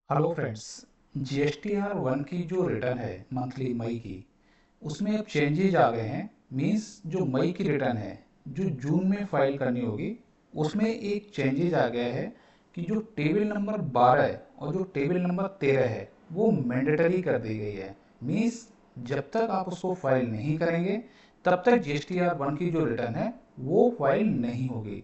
Hello friends. GSTR 1 की जो return है मंथली मई की, उसमें अब चेंजेज आ गए हैं। मींस जो मई की रिटर्न है जो जून में फाइल करनी होगी, उसमें एक चेंजेज आ गया है कि जो टेबल नंबर 12 और जो टेबल नंबर 13 है वो मैंडेटरी कर दी गई है। मींस जब तक आप उसको फाइल नहीं करेंगे तब तक GSTR 1 की जो रिटर्न है वो फाइल नहीं होगी।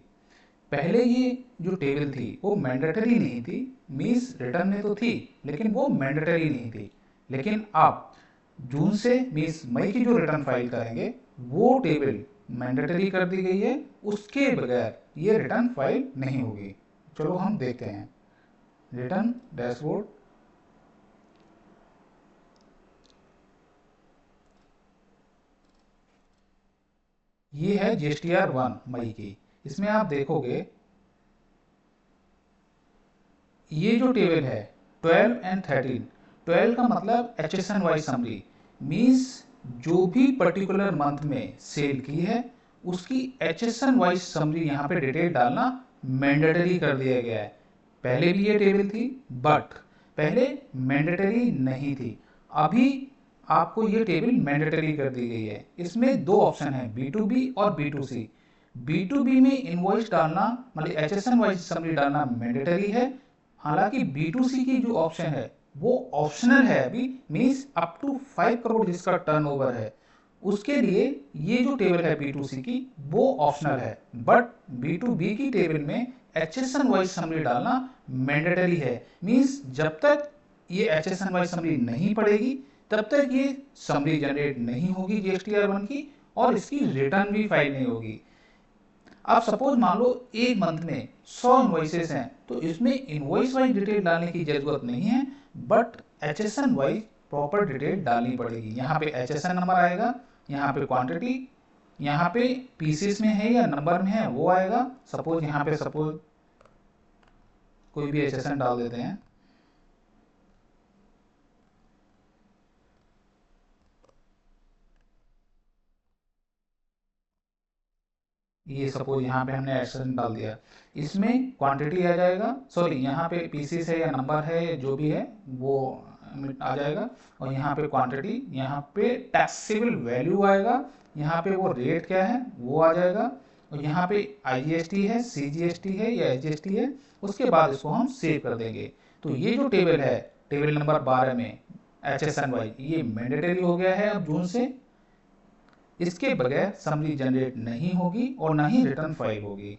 पहले ये जो टेबल थी वो मैंडेटरी नहीं थी। मीन्स रिटर्न में तो थी लेकिन वो मैंडेटरी नहीं थी। लेकिन आप जून से मीन्स मई की जो रिटर्न फाइल करेंगे वो टेबल मैंडेटरी कर दी गई है। उसके बगैर ये रिटर्न फाइल नहीं होगी। चलो हम देखते हैं रिटर्न डैशबोर्ड। ये है GSTR 1 मई की। इसमें आप देखोगे ये जो टेबल है 12 एंड 13, 12 का मतलब HSN वाइज समरी। मीन्स जो भी पर्टिकुलर मंथ में सेल की है उसकी HSN वाइज समरी यहाँ पे डिटेल डालना मैंडेटरी कर दिया गया है। पहले भी ये टेबल थी बट पहले मैंडेटरी नहीं थी। अभी आपको ये टेबल मैंडेटरी कर दी गई है। इसमें दो ऑप्शन है, B2B और B2C। B2B में इनवॉइस डालना मतलब HSN वाइज समरी डालना मैंडेटरी है। हालांकि B2C की जो ऑप्शन है वो ऑप्शनल है अभी। मीन्स अप टू 5 करोड़ जिसका टर्नओवर है उसके लिए ये जो टेबल है B2C की वो ऑप्शनल है। बट B2B की टेबल में HSN वाइज समरी डालना मैंडेटरी है। मीन्स जब तक ये HSN वाइज समरी नहीं पड़ेगी तब तक ये समरी जनरेट नहीं होगी GSTR 1 की, और इसकी रिटर्न भी फाइल नहीं होगी। आप सपोज मान लो एक मंथ में 100 इन्वॉइसेस हैं तो इसमें इन्वॉइस वाइज डिटेल डालने की जरूरत नहीं है, but HSN wise proper detail डालनी पड़ेगी। यहाँ पे HSN नंबर आएगा, यहाँ पे क्वांटिटी, यहाँ पे पीसेस में है या नंबर में है वो आएगा। सपोज यहाँ पे सपोज कोई भी HSN डाल देते हैं। ये सपोज यहाँ पे हमने HSN डाल दिया, इसमें क्वांटिटी आ जाएगा, सॉरी यहाँ पे पीसेस है या नंबर है जो भी है वो आ जाएगा। और यहाँ पे क्वांटिटी, यहाँ पे टैक्सेबल वैल्यू आएगा, यहाँ पे वो रेट क्या है वो आ जाएगा, और यहाँ पे IGST है, CGST है या SGST है। उसके बाद इसको हम सेव कर देंगे। तो ये जो टेबल है टेबल नंबर 12 में HSN वाई ये मैंडेटरी हो गया है अब जून से। इसके बगैर समरी जनरेट नहीं होगी और ना ही रिटर्न फाइल होगी।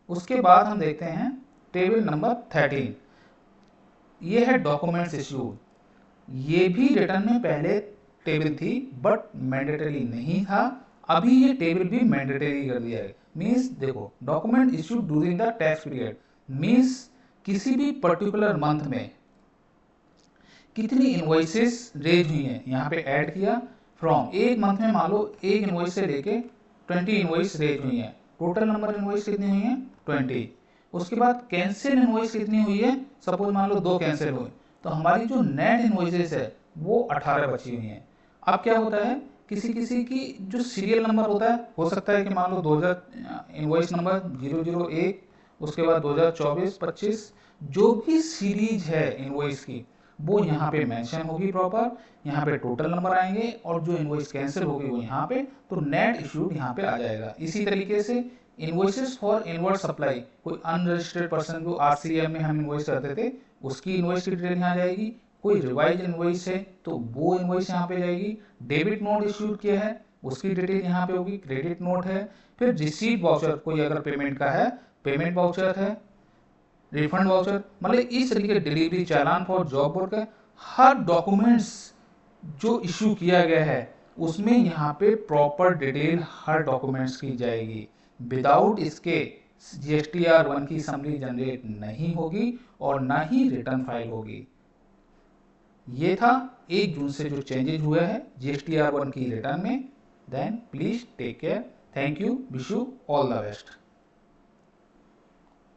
उसके बाद हम देखते हैं टेबल नंबर 13। ये है डॉक्यूमेंट्स इश्यूड। ये भी रिटर्न में पहले टेबल थी बट मैंडेटरी नहीं था। अभी ये टेबल भी मैंडेटरी कर दिया है। मीन्स देखो, document issued during the tax period. Means किसी भी पर्टिकुलर मंथ में कितनी इनवॉइसेस रेज हुई हैं यहाँ पे ऐड किया। फ्रॉम एक मंथ में मान लो एक इनवॉइस से लेके 20 इनवॉइस रेज हुई हैं। टोटल नंबर इनवॉइस कितनी हुई है 20। उसके बाद कैंसिल इनवॉइस कितनी हुई है, सपोज मान लो 2 कैंसिल हुई, तो हमारी जो नेट इनवॉइसेस है वो 18 बची हुई हैं। अब क्या होता है, किसी किसी की जो सीरियल नंबर होता है, हो सकता है कि मान लो 2000 इनवॉइस नंबर 001, उसके बाद 2024-25 जो भी सीरीज है इनवॉइस की वो यहाँ पे मेंशन होगी प्रॉपर। यहाँ पे टोटल नंबर आएंगे और जो इनवॉइस कैंसिल होगी वो यहाँ पे, तो नेट इश्यूड यहाँ पे आ जाएगा। इसी तरीके से इनवॉइसेस फॉर इनवर्ड सप्लाई, कोई अनरजिस्टर्ड पर्सन जो RCM में हम इनवॉइस करते थे उसकी इनवॉइस की डिटेल यहाँ आ जाएगी। कोई रिवाइज इनवॉइस है तो वो इनवॉइस यहाँ पे जाएगी। डेबिट नोट इश्यूड किया है उसकी डिटेल यहाँ पे होगी, क्रेडिट नोट है। फिर रिसीट वाउचर, कोई अगर पेमेंट का है, पेमेंट वाउचर है, रिफंड वाउचर, मतलब इस तरीके delivery challan for job work है। हर डॉक्यूमेंट्स जो इशू किया गया है उसमें यहाँ पे प्रॉपर डिटेल हर डॉक्यूमेंट्स की जाएगी। विदाउट इसके GSTR 1 की समरी जनरेट नहीं होगी और ना ही रिटर्न फाइल होगी। ये था 1 जून से जो चेंजेज हुआ है GSTR 1 की रिटर्न में। Then please take care. Thank you, wish you all the best.